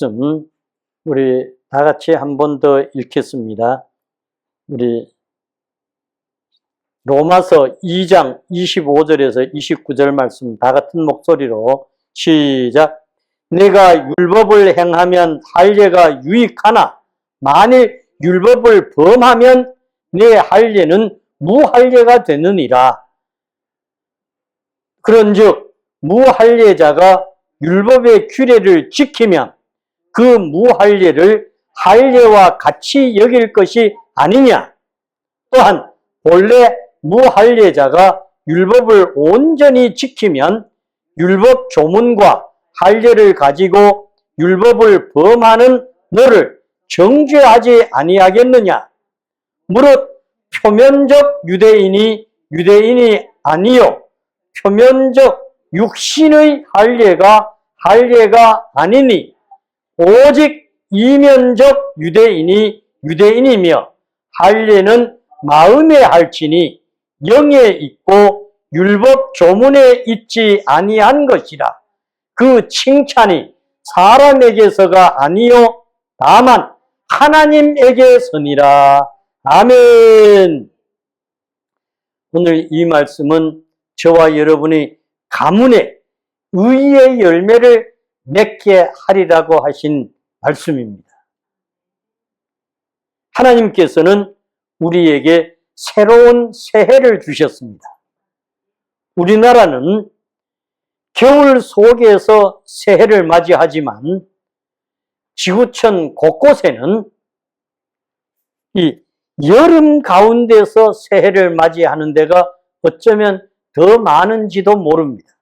말씀 우리 다 같이 한 번 더 읽겠습니다. 우리 로마서 2장 25절에서 29절 말씀 다 같은 목소리로 시작. 내가 율법을 행하면 할례가 유익하나 만일 율법을 범하면 내 할례는 무할례가 되느니라. 그런즉 무할례자가 율법의 규례를 지키면 그 무할례를 할례와 같이 여길 것이 아니냐. 또한 본래 무할례자가 율법을 온전히 지키면 율법 조문과 할례를 가지고 율법을 범하는 너를 정죄하지 아니하겠느냐. 무릇 표면적 유대인이 유대인이 아니요 표면적 육신의 할례가 할례가 아니니 오직 이면적 유대인이 유대인이며 할례는 마음에 할지니 영에 있고 율법 조문에 있지 아니한 것이라. 그 칭찬이 사람에게서가 아니요 다만 하나님에게서니라. 아멘. 오늘 이 말씀은 저와 여러분이 가문에 의의 열매를 맺게 하리라고 하신 말씀입니다. 하나님께서는 우리에게 새로운 새해를 주셨습니다. 우리나라는 겨울 속에서 새해를 맞이하지만 지구촌 곳곳에는 이 여름 가운데서 새해를 맞이하는 데가 어쩌면 더 많은지도 모릅니다.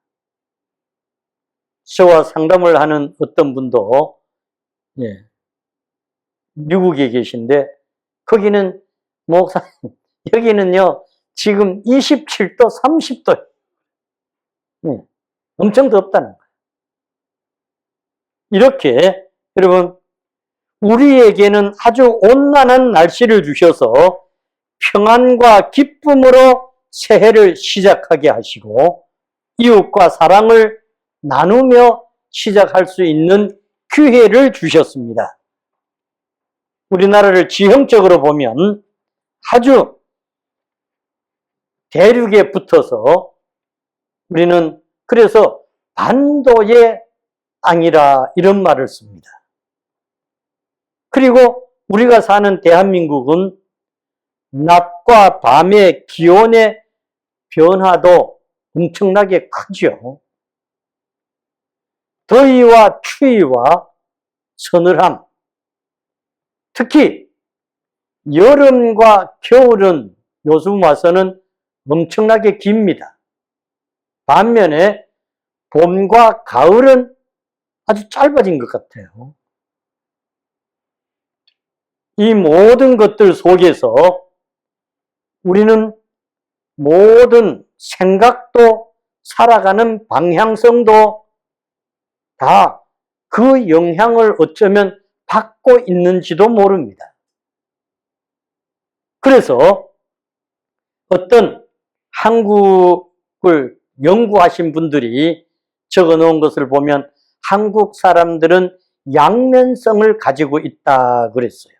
저와 상담을 하는 어떤 분도 미국에 계신데 거기는 목사님 여기는요 지금 27도 30도 엄청 덥다는 거예요. 이렇게 여러분 우리에게는 아주 온난한 날씨를 주셔서 평안과 기쁨으로 새해를 시작하게 하시고 이웃과 사랑을 나누며 시작할 수 있는 기회를 주셨습니다. 우리나라를 지형적으로 보면 아주 대륙에 붙어서 우리는 그래서 반도의 땅이라 이런 말을 씁니다. 그리고 우리가 사는 대한민국은 낮과 밤의 기온의 변화도 엄청나게 크죠. 더위와 추위와 서늘함, 특히 여름과 겨울은 요즘 와서는 엄청나게 깁니다. 반면에 봄과 가을은 아주 짧아진 것 같아요. 이 모든 것들 속에서 우리는 모든 생각도 살아가는 방향성도 다 그 영향을 어쩌면 받고 있는지도 모릅니다. 그래서 어떤 한국을 연구하신 분들이 적어 놓은 것을 보면 한국 사람들은 양면성을 가지고 있다 그랬어요.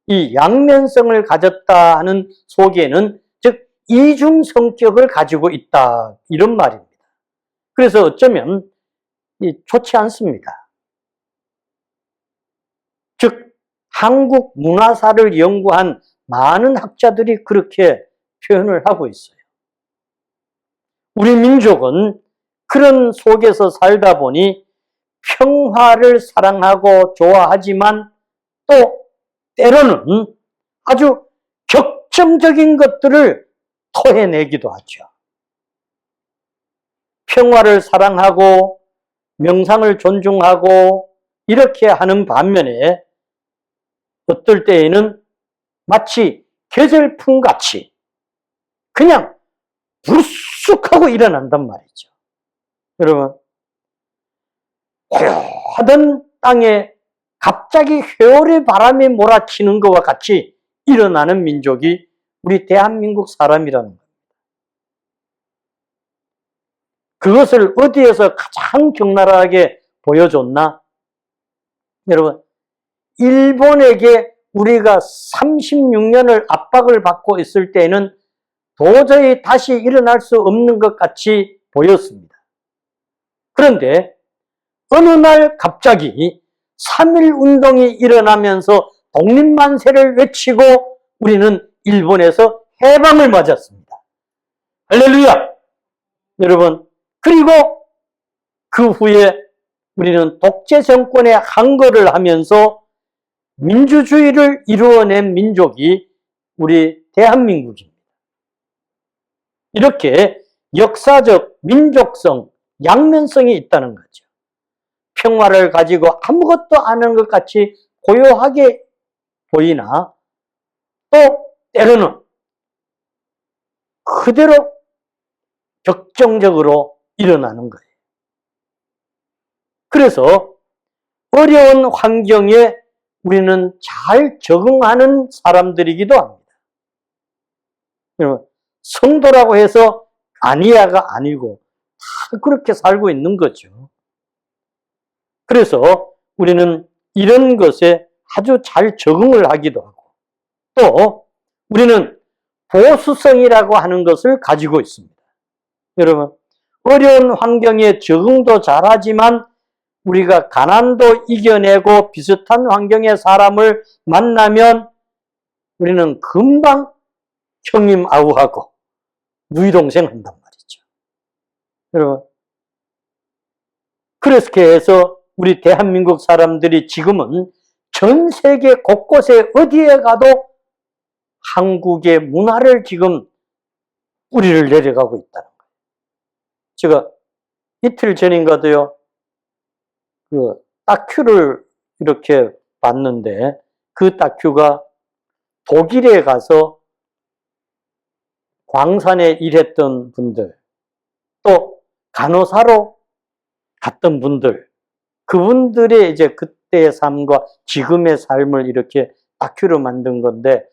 이 양면성을 가졌다 하는 속에는 즉 이중 성격을 가지고 있다 이런 말입니다. 그래서 어쩌면 좋지 않습니다. 즉 한국 문화사를 연구한 많은 학자들이 그렇게 표현을 하고 있어요. 우리 민족은 그런 속에서 살다 보니 평화를 사랑하고 좋아하지만 또 때로는 아주 격정적인 것들을 토해내기도 하죠. 평화를 사랑하고 명상을 존중하고 이렇게 하는 반면에 어떨 때에는 마치 계절풍같이 그냥 불쑥 하고 일어난단 말이죠. 여러분, 고요하던 땅에 갑자기 회오리 바람이 몰아치는 것과 같이 일어나는 민족이 우리 대한민국 사람이라는 겁니다. 그것을 어디에서 가장 적나라하게 보여줬나? 여러분, 일본에게 우리가 36년을 압박을 받고 있을 때는 도저히 다시 일어날 수 없는 것 같이 보였습니다. 그런데 어느 날 갑자기 3.1 운동이 일어나면서 독립만세를 외치고 우리는 일본에서 해방을 맞았습니다. 할렐루야! 여러분, 그리고 그 후에 우리는 독재 정권의 항거를 하면서 민주주의를 이루어낸 민족이 우리 대한민국입니다. 이렇게 역사적 민족성, 양면성이 있다는 거죠. 평화를 가지고 아무것도 안 하는 것 같이 고요하게 보이나 또 때로는 그대로 격정적으로 일어나는 거예요. 그래서 어려운 환경에 우리는 잘 적응하는 사람들이기도 합니다. 성도라고 해서 아니야가 아니고 다 그렇게 살고 있는 거죠. 그래서 우리는 이런 것에 아주 잘 적응을 하기도 하고 또 우리는 보수성이라고 하는 것을 가지고 있습니다. 여러분, 어려운 환경에 적응도 잘하지만 우리가 가난도 이겨내고 비슷한 환경의 사람을 만나면 우리는 금방 형님 아우하고 누이동생 한단 말이죠. 여러분, 그렇게 해서 우리 대한민국 사람들이 지금은 전 세계 곳곳에 어디에 가도 한국의 문화를 지금 뿌리를 내려가고 있다는 거예요. 제가 이틀 전인가도요, 그 다큐를 이렇게 봤는데 그 다큐가 독일에 가서 광산에 일했던 분들, 또 간호사로 갔던 분들, 그분들의 이제 그때의 삶과 지금의 삶을 이렇게 다큐로 만든 건데,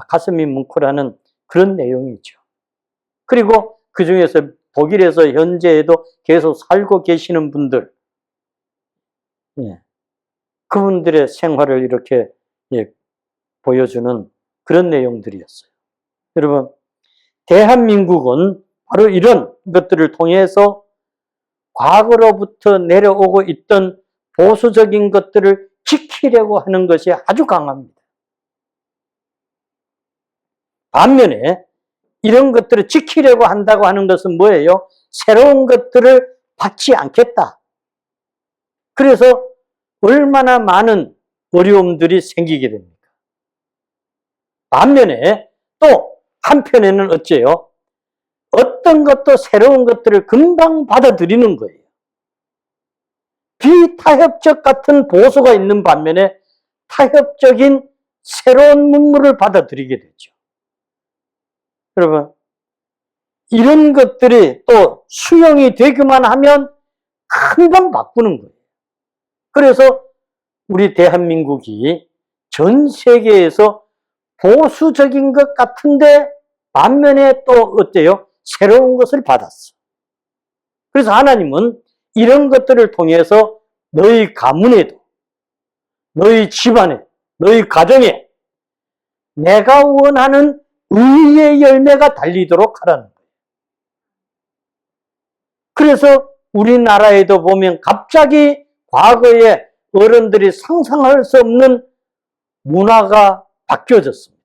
가슴이 뭉클하는 그런 내용이죠. 그리고 그 중에서 독일에서 현재에도 계속 살고 계시는 분들, 그분들의 생활을 이렇게 보여주는 그런 내용들이었어요. 여러분, 대한민국은 바로 이런 것들을 통해서 과거로부터 내려오고 있던 보수적인 것들을 지키려고 하는 것이 아주 강합니다. 반면에 이런 것들을 지키려고 한다고 하는 것은 뭐예요? 새로운 것들을 받지 않겠다. 그래서 얼마나 많은 어려움들이 생기게 됩니까? 반면에 또 한편에는 어째요? 어떤 것도 새로운 것들을 금방 받아들이는 거예요. 비타협적 같은 보수가 있는 반면에 타협적인 새로운 문물을 받아들이게 되죠. 여러분, 이런 것들이 또 수용이 되기만 하면 금방 바꾸는 거예요. 그래서 우리 대한민국이 전 세계에서 보수적인 것 같은데 반면에 또 어때요? 새로운 것을 받았어. 그래서 하나님은 이런 것들을 통해서 너희 가문에도, 너희 집안에, 너희 가정에 내가 원하는 의의 열매가 달리도록 하라는 거예요. 그래서 우리나라에도 보면 갑자기 과거에 어른들이 상상할 수 없는 문화가 바뀌어졌습니다.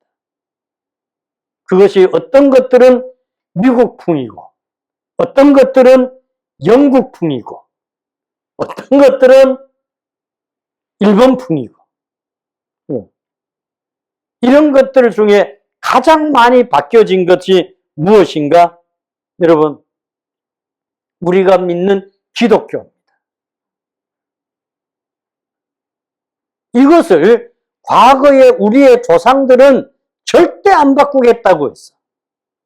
그것이 어떤 것들은 미국풍이고 어떤 것들은 영국풍이고 어떤 것들은 일본풍이고 이런 것들 중에 가장 많이 바뀌어진 것이 무엇인가? 여러분, 우리가 믿는 기독교입니다. 이것을 과거에 우리의 조상들은 절대 안 바꾸겠다고 했어.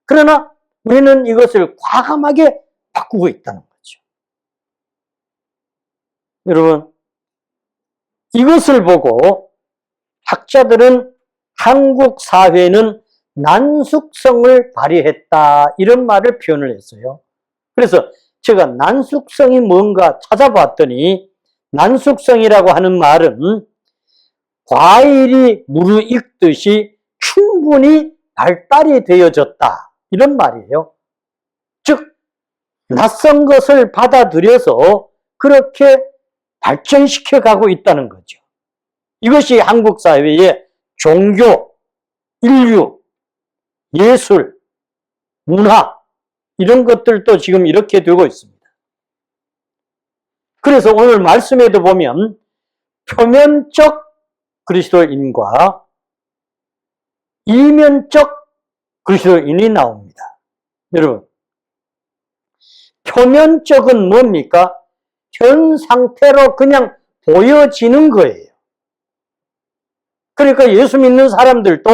그러나 우리는 이것을 과감하게 바꾸고 있다는 거죠. 여러분, 이것을 보고 학자들은 한국 사회는 난숙성을 발휘했다, 이런 말을 표현을 했어요. 그래서 제가 난숙성이 뭔가 찾아봤더니 난숙성이라고 하는 말은 과일이 무르익듯이 충분히 발달이 되어졌다, 이런 말이에요. 즉 낯선 것을 받아들여서 그렇게 발전시켜 가고 있다는 거죠. 이것이 한국 사회의 종교, 인류, 예술, 문화 이런 것들도 지금 이렇게 되고 있습니다. 그래서 오늘 말씀에도 보면 표면적 그리스도인과 이면적 그리스도인이 나옵니다. 여러분, 표면적은 뭡니까? 현 상태로 그냥 보여지는 거예요. 그러니까 예수 믿는 사람들도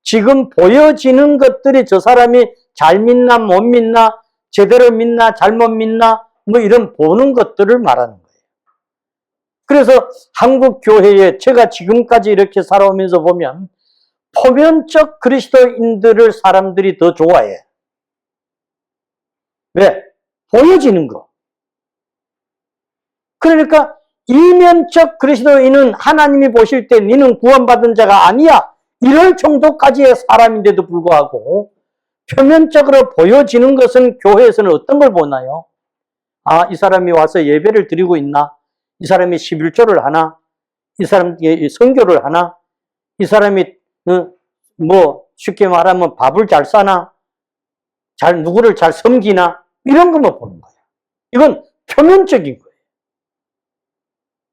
지금 보여지는 것들이 저 사람이 잘 믿나 못 믿나, 제대로 믿나 잘못 믿나, 뭐 이런 보는 것들을 말하는 거예요. 그래서 한국 교회에 제가 지금까지 이렇게 살아오면서 보면 표면적 그리스도인들을 사람들이 더 좋아해. 왜? 보여지는 거. 그러니까 이면적 그리스도인은 하나님이 보실 때 너는 구원받은 자가 아니야, 이럴 정도까지의 사람인데도 불구하고 표면적으로 보여지는 것은 교회에서는 어떤 걸 보나요? 아, 이 사람이 와서 예배를 드리고 있나? 이 사람이 11조를 하나? 이 사람이 선교를 하나? 이 사람이 뭐 쉽게 말하면 밥을 잘 싸나? 누구를 잘 섬기나? 이런 것만 보는 거예요. 이건 표면적인 거예요.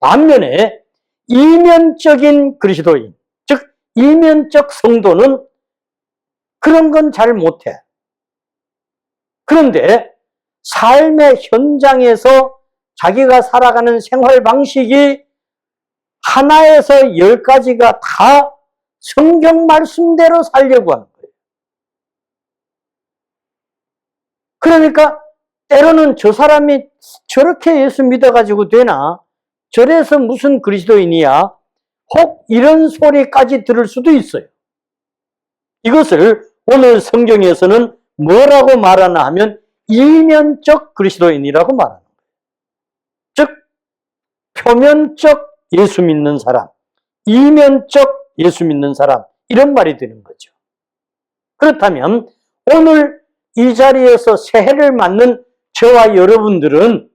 반면에 이면적인 그리스도인, 즉 이면적 성도는 그런 건 잘 못해. 그런데 삶의 현장에서 자기가 살아가는 생활 방식이 하나에서 10가지가 다 성경 말씀대로 살려고 하는 거예요. 그러니까 때로는 저 사람이 저렇게 예수 믿어가지고 되나? 저래서 무슨 그리스도인이야? 혹 이런 소리까지 들을 수도 있어요. 이것을 오늘 성경에서는 뭐라고 말하나 하면 이면적 그리스도인이라고 말하는 거예요. 즉 표면적 예수 믿는 사람, 이면적 예수 믿는 사람, 이런 말이 되는 거죠. 그렇다면 오늘 이 자리에서 새해를 맞는 저와 여러분들은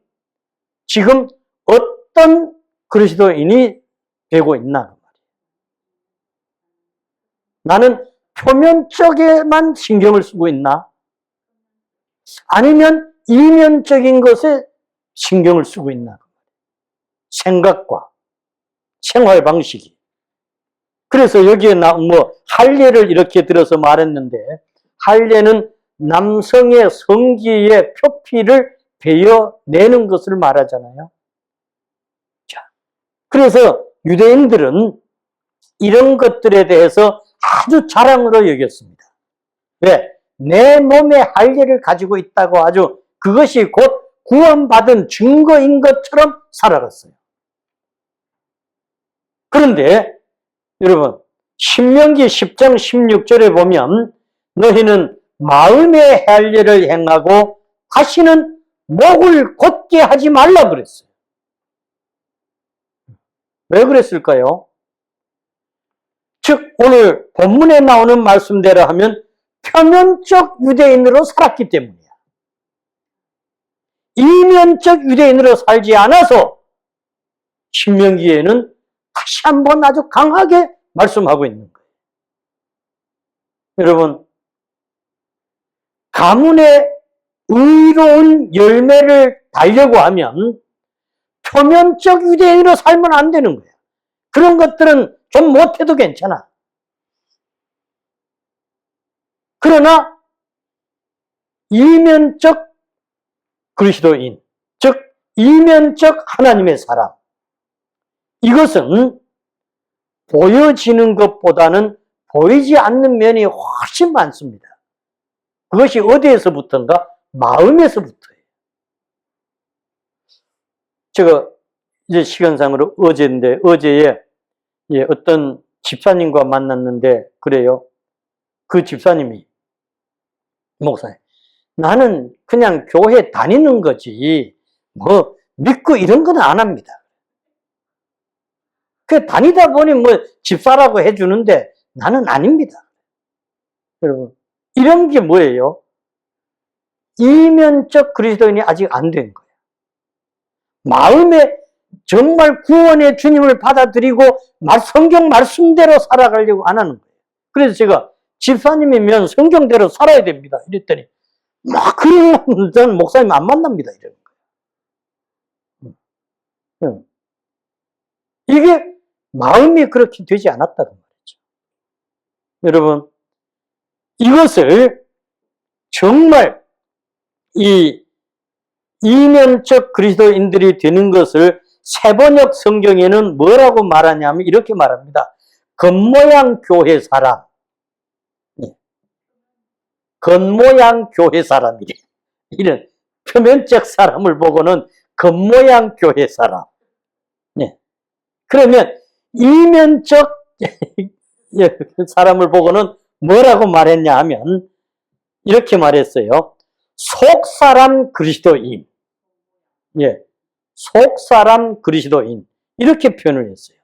지금 어떤 그리스도인이 되고 있나? 나는 표면적에만 신경을 쓰고 있나? 아니면 이면적인 것에 신경을 쓰고 있나? 생각과 생활 방식이. 그래서 여기에 할례를 이렇게 들어서 말했는데, 할례는 남성의 성기의 표피를 베어내는 것을 말하잖아요. 자, 그래서 유대인들은 이런 것들에 대해서 아주 자랑으로 여겼습니다. 왜? 내 몸에 할례를 가지고 있다고 아주 그것이 곧 구원받은 증거인 것처럼 살아갔어요. 그런데 여러분, 신명기 10장 16절에 보면 너희는 마음의 할례를 행하고 다시는 목을 곧게 하지 말라 그랬어요. 왜 그랬을까요? 즉 오늘 본문에 나오는 말씀대로 하면 표면적 유대인으로 살았기 때문이야. 이면적 유대인으로 살지 않아서 신명기에는 다시 한번 아주 강하게 말씀하고 있는 거예요. 여러분, 가문의 의로운 열매를 달려고 하면 표면적 유대인으로 살면 안 되는 거예요. 그런 것들은 좀 못해도 괜찮아. 그러나 이면적 그리스도인, 즉 이면적 하나님의 사람, 이것은 보여지는 것보다는 보이지 않는 면이 훨씬 많습니다. 그것이 어디에서부터인가? 마음에서부터예요. 제가 이제 시간상으로 어제에 어떤 집사님과 만났는데 그래요. 그 집사님이, 목사님, 나는 그냥 교회 다니는 거지 뭐 믿고 이런 건 안 합니다. 그 다니다 보니 뭐 집사라고 해주는데 나는 아닙니다. 여러분, 이런 게 뭐예요? 이면적 그리스도인이 아직 안 된 거예요. 마음에 정말 구원의 주님을 받아들이고 성경 말씀대로 살아가려고 안 하는 거예요. 그래서 제가 집사님이면 성경대로 살아야 됩니다. 이랬더니 막 그러면 저는 목사님 안 만납니다. 이러는 거예요. 이게 마음이 그렇게 되지 않았다는 말이죠. 여러분, 이것을 정말 이 이면적 그리스도인들이 되는 것을 세번역 성경에는 뭐라고 말하냐면 이렇게 말합니다. 겉모양 교회 사람. 겉모양 교회 사람이래. 이런 표면적 사람을 보고는 겉모양 교회 사람. 그러면 이면적 사람을 보고는 뭐라고 말했냐 하면 이렇게 말했어요. 속사람 그리스도인. 속사람 그리스도인. 이렇게 표현을 했어요.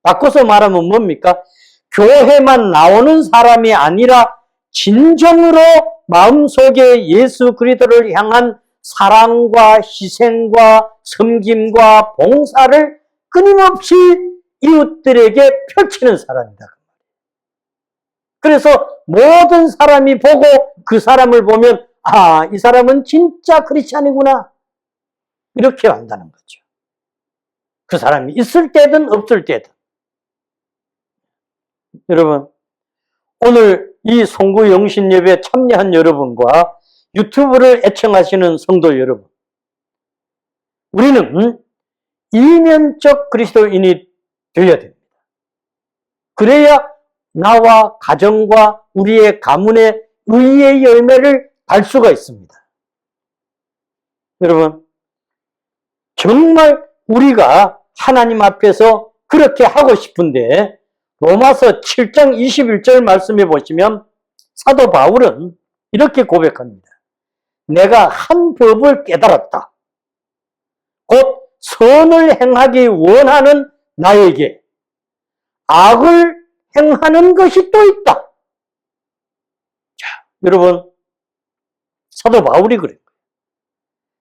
바꿔서 말하면 뭡니까? 교회만 나오는 사람이 아니라 진정으로 마음속에 예수 그리스도를 향한 사랑과 희생과 섬김과 봉사를 끊임없이 이웃들에게 펼치는 사람이다. 그래서 모든 사람이 보고 그 사람을 보면 아, 이 사람은 진짜 크리스찬이구나. 이렇게 한다는 거죠. 그 사람이 있을 때든 없을 때든. 여러분, 오늘 이 송구 영신 예배에 참여한 여러분과 유튜브를 애청하시는 성도 여러분, 우리는 이면적 그리스도인이 되어야 됩니다. 그래야 나와 가정과 우리의 가문의 의의 열매를 달 수가 있습니다. 여러분, 정말 우리가 하나님 앞에서 그렇게 하고 싶은데 로마서 7장 21절 말씀해 보시면 사도 바울은 이렇게 고백합니다. 내가 한 법을 깨달았다. 곧 선을 행하기 원하는 나에게 악을 행하는 것이 또 있다. 자, 여러분, 사도 바울이 그래요.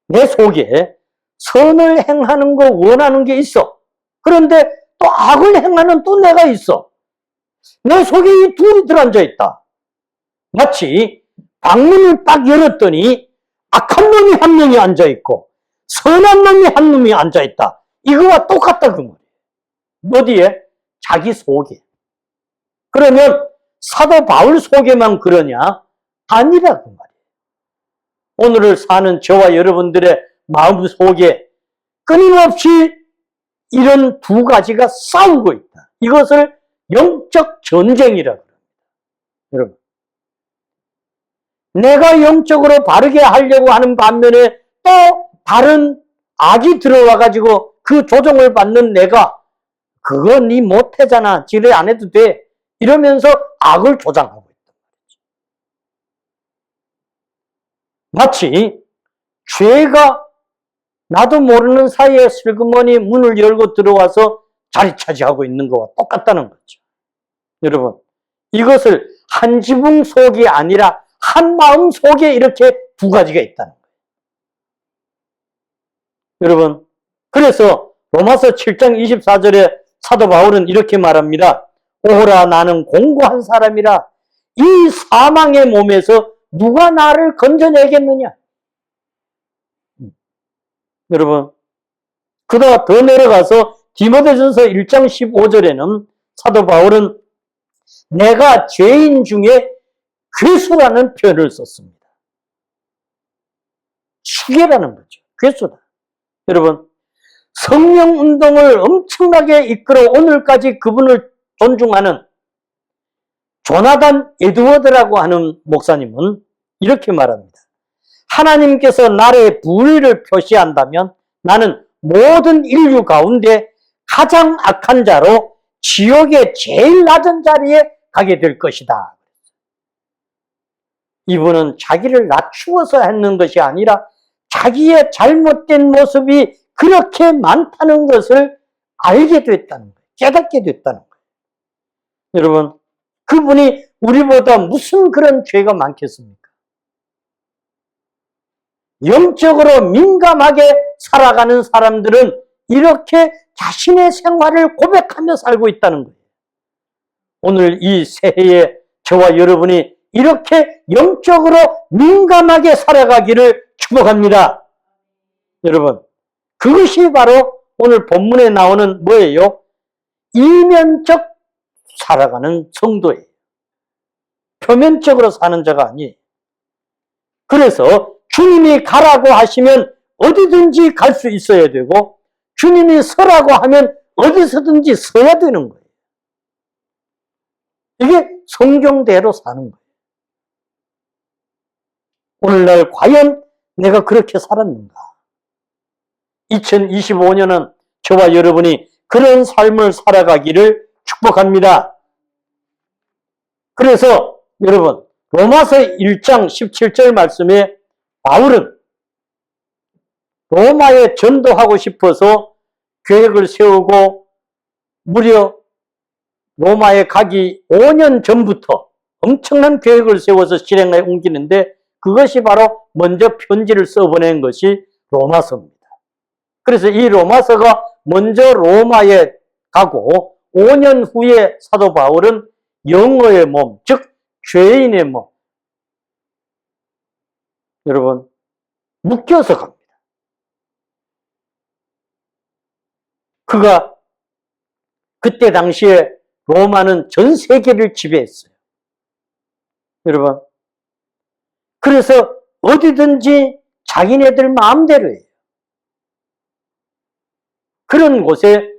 내 속에 선을 행하는 거 원하는 게 있어. 그런데 또 악을 행하는 또 내가 있어. 내 속에 이 둘이 들어앉아 있다. 마치 방문을 딱 열었더니 악한 놈이 한 명이 앉아 있고 선한 놈이 한 놈이 앉아 있다. 이거와 똑같다 그 말이에요. 어디에? 자기 속에. 그러면 사도 바울 속에만 그러냐? 아니라 그 말이에요. 오늘을 사는 저와 여러분들의 마음 속에 끊임없이 이런 두 가지가 싸우고 있다. 이것을 영적 전쟁이라고 합니다. 여러분, 내가 영적으로 바르게 하려고 하는 반면에 또 다른 악이 들어와 가지고 그 조종을 받는 내가 그거 니 못하잖아. 지뢰 안 해도 돼. 이러면서 악을 조장하고 있단 말이죠. 마치 죄가 나도 모르는 사이에 슬그머니 문을 열고 들어와서 자리 차지하고 있는 거와 똑같다는 거죠. 여러분, 이것을 한 지붕 속이 아니라 한 마음 속에 이렇게 두 가지가 있다는 거예요. 여러분, 그래서 로마서 7장 24절에 사도 바울은 이렇게 말합니다. 오라 나는 공고한 사람이라 이 사망의 몸에서 누가 나를 건져내겠느냐. 여러분, 그러다 더 내려가서 디모데전서 1장 15절에는 사도 바울은 내가 죄인 중에 괴수라는 표현을 썼습니다. 추계라는 거죠. 괴수다. 여러분, 성령 운동을 엄청나게 이끌어 오늘까지 그분을 존중하는 조나단 에드워드라고 하는 목사님은 이렇게 말합니다. 하나님께서 나의 불의를 표시한다면 나는 모든 인류 가운데 가장 악한 자로 지옥의 제일 낮은 자리에 가게 될 것이다. 이분은 자기를 낮추어서 했는 것이 아니라 자기의 잘못된 모습이 그렇게 많다는 것을 알게 됐다는 거예요. 깨닫게 됐다는 거예요. 여러분, 그분이 우리보다 무슨 그런 죄가 많겠습니까? 영적으로 민감하게 살아가는 사람들은 이렇게 자신의 생활을 고백하며 살고 있다는 거예요. 오늘 이 새해에 저와 여러분이 이렇게 영적으로 민감하게 살아가기를 축복합니다. 여러분, 그것이 바로 오늘 본문에 나오는 뭐예요? 이면적 살아가는 성도예요. 표면적으로 사는 자가 아니에요. 그래서 주님이 가라고 하시면 어디든지 갈 수 있어야 되고, 주님이 서라고 하면 어디서든지 서야 되는 거예요. 이게 성경대로 사는 거예요. 오늘날 과연 내가 그렇게 살았는가? 2025년은 저와 여러분이 그런 삶을 살아가기를 축복합니다. 그래서 여러분, 로마서 1장 17절 말씀에 바울은 로마에 전도하고 싶어서 계획을 세우고 무려 로마에 가기 5년 전부터 엄청난 계획을 세워서 실행에 옮기는데, 그것이 바로 먼저 편지를 써보낸 것이 로마서입니다. 그래서 이 로마서가 먼저 로마에 가고 5년 후에 사도 바울은 영어의 몸, 즉 죄인의 몸, 여러분, 묶여서 갑니다. 그가 그때 당시에 로마는 전 세계를 지배했어요. 여러분, 그래서 어디든지 자기네들 마음대로 해요. 그런 곳에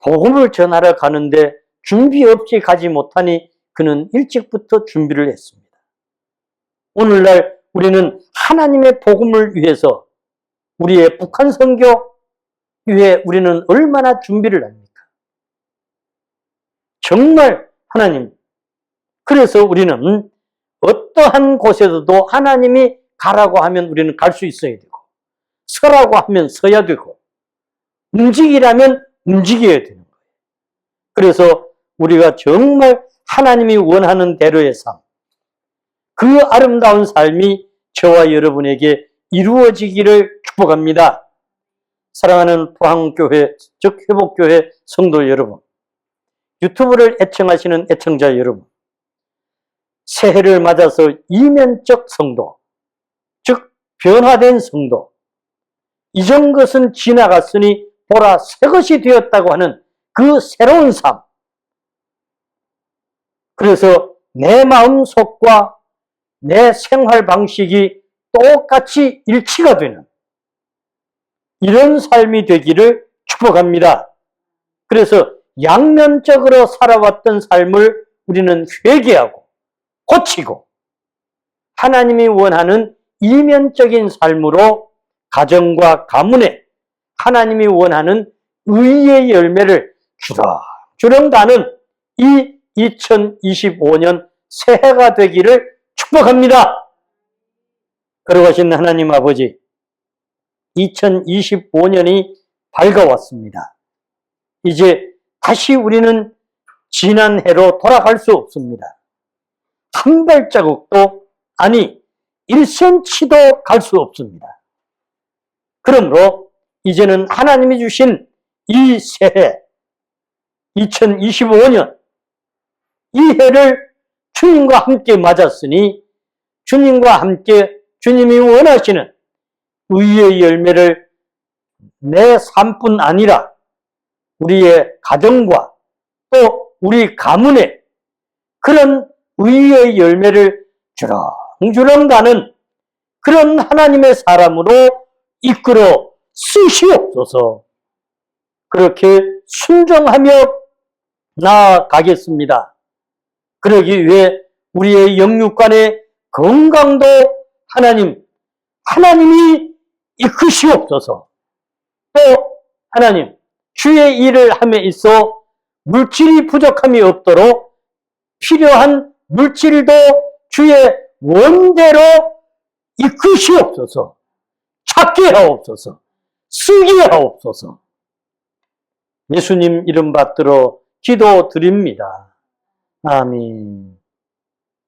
복음을 전하러 가는데 준비 없이 가지 못하니 그는 일찍부터 준비를 했습니다. 오늘날 우리는 하나님의 복음을 위해서, 우리의 북한 선교 위해 우리는 얼마나 준비를 합니까? 정말 하나님, 그래서 우리는 어떠한 곳에서도 하나님이 가라고 하면 우리는 갈 수 있어야 되고, 서라고 하면 서야 되고, 움직이라면 움직여야 되는 거예요. 그래서 우리가 정말 하나님이 원하는 대로의 삶, 그 아름다운 삶이 저와 여러분에게 이루어지기를 축복합니다. 사랑하는 포항교회, 즉 회복교회 성도 여러분, 유튜브를 애청하시는 애청자 여러분, 새해를 맞아서 이면적 성도, 즉 변화된 성도, 이전 것은 지나갔으니 보라 새 것이 되었다고 하는 그 새로운 삶, 그래서 내 마음속과 내 생활 방식이 똑같이 일치가 되는 이런 삶이 되기를 축복합니다. 그래서 양면적으로 살아왔던 삶을 우리는 회개하고 고치고 하나님이 원하는 이면적인 삶으로 가정과 가문에 하나님이 원하는 의의 열매를 주렁주렁 다는 이 2025년 새해가 되기를 축복합니다. 거룩하신 하나님 아버지, 2025년이 밝아왔습니다. 이제 다시 우리는 지난 해로 돌아갈 수 없습니다. 한 발자국도, 아니 1cm도 갈 수 없습니다. 그러므로 이제는 하나님이 주신 이 새해 2025년, 이 해를 주님과 함께 맞았으니 주님과 함께 주님이 원하시는 의의 열매를 내 삶뿐 아니라 우리의 가정과 또 우리 가문에 그런 의의 열매를 주렁주렁 다는 그런 하나님의 사람으로 이끌어 쓰시옵소서. 그렇게 순종하며 나아가겠습니다. 그러기 위해 우리의 영육간의 건강도 하나님이 이끄시옵소서. 또 하나님, 주의 일을 함에 있어 물질이 부족함이 없도록 필요한 물질도 주의 원대로 이끄시옵소서. 찾게 하옵소서. 쓰게 하옵소서. 예수님 이름 받들어 기도드립니다. 아멘.